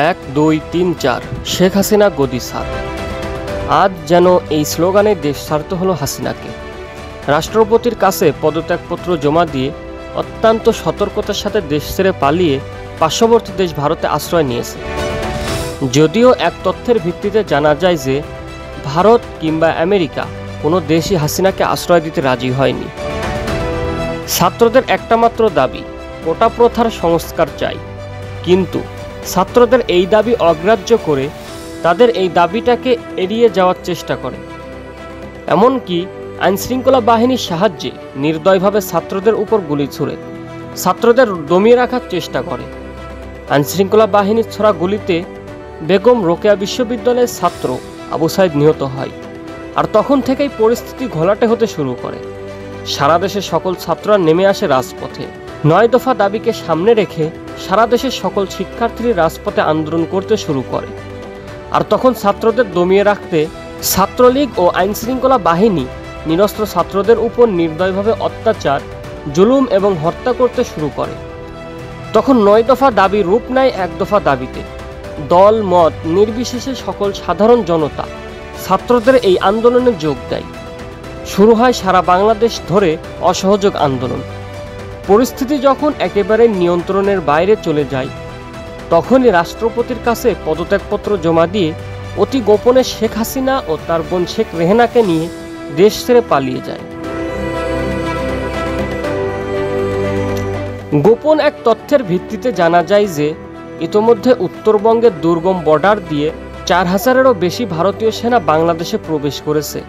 এক দুই তিন চার শেখ হাসিনা গদি ছাড়। আজ যেন এই স্লোগানে দেশ ছাড়তে হলো হাসিনাকে। রাষ্ট্রপতির কাছে পদত্যাগপত্র জমা দিয়ে অত্যন্ত সতর্কতার সাথে দেশ ছেড়ে পালিয়ে পার্শ্ববর্তী দেশ ভারতে আশ্রয় নিয়েছে। যদিও এক তথ্যের ভিত্তিতে জানা যায় যে ভারত কিংবা আমেরিকা কোনো দেশই হাসিনাকে আশ্রয় দিতে রাজি হয়নি। ছাত্রদের একটা মাত্র দাবি, কোটা প্রথার সংস্কার চাই। কিন্তু ছাত্রদের এই দাবি অগ্রাহ্য করে তাদের এই দাবিটাকে এড়িয়ে যাওয়ার চেষ্টা করে। এমনকি আইনশৃঙ্খলা বাহিনীর সাহায্যে নির্দয়ভাবে ছাত্রদের উপর গুলি ছুড়ে ছাত্রদের দমিয়ে রাখার চেষ্টা করে। আইনশৃঙ্খলা বাহিনীর ছোড়া গুলিতে বেগম রোকেয়া বিশ্ববিদ্যালয়ের ছাত্র আবু সাইদ নিহত হয়। আর তখন থেকেই পরিস্থিতি ঘোলাটে হতে শুরু করে। সারা দেশের সকল ছাত্ররা নেমে আসে রাজপথে। 9 দফা দাবিকে সামনে রেখে সারা দেশের সকল শিক্ষার্থীরা রাজপথে আন্দোলন করতে শুরু করে। আর তখন ছাত্রদের দমিয়ে রাখতে ছাত্রলীগ ও আইনশৃঙ্খলা বাহিনী নিরস্ত্র ছাত্রদের উপর নির্দয়ভাবে অত্যাচার, জুলুম এবং হত্যা করতে শুরু করে। তখন 9 দফা দাবি রূপ নেয় 1 দফা দাবিতে। দল মত নির্বিশেষে সকল সাধারণ জনতা ছাত্রদের এই আন্দোলনে যোগ দেয়। শুরু হয় সারা বাংলাদেশ ধরে অসহযোগ আন্দোলন। পরিস্থিতি যখন একেবারে নিয়ন্ত্রণের বাইরে চলে যায়, তখনই রাষ্ট্রপতির কাছে পদত্যাগপত্র জমা দিয়ে অতি গোপনে শেখ হাসিনা ও তার বোন শেখ রেহেনাকে নিয়ে দেশ ছেড়ে পালিয়ে যায়। গোপন এক তথ্যের ভিত্তিতে জানা যায় যে ইতোমধ্যে উত্তরবঙ্গের দুর্গম বর্ডার দিয়ে 4000-এরও বেশি ভারতীয় সেনা বাংলাদেশে প্রবেশ করেছে।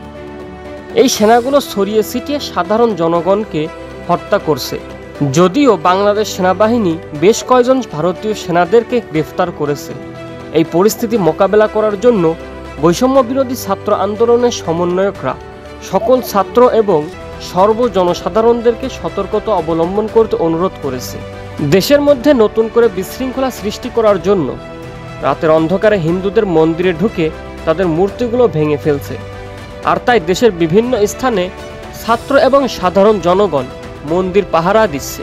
এই সেনাগুলো ছড়িয়ে ছিটিয়ে সাধারণ জনগণকে হত্যা করছে। যদিও বাংলাদেশ সেনাবাহিনী বেশ কয়েকজন ভারতীয় সেনাদেরকে গ্রেফতার করেছে। এই পরিস্থিতি মোকাবেলা করার জন্য বৈষম্য বিরোধী ছাত্র আন্দোলনের সমন্বয়করা সকল ছাত্র এবং সর্বজনসাধারণদেরকে সতর্কতা অবলম্বন করতে অনুরোধ করেছে। দেশের মধ্যে নতুন করে বিশৃঙ্খলা সৃষ্টি করার জন্য রাতের অন্ধকারে হিন্দুদের মন্দিরে ঢুকে তাদের মূর্তিগুলো ভেঙে ফেলছে। আর তাই দেশের বিভিন্ন স্থানে ছাত্র এবং সাধারণ জনগণ মন্দির পাহারা দিচ্ছে।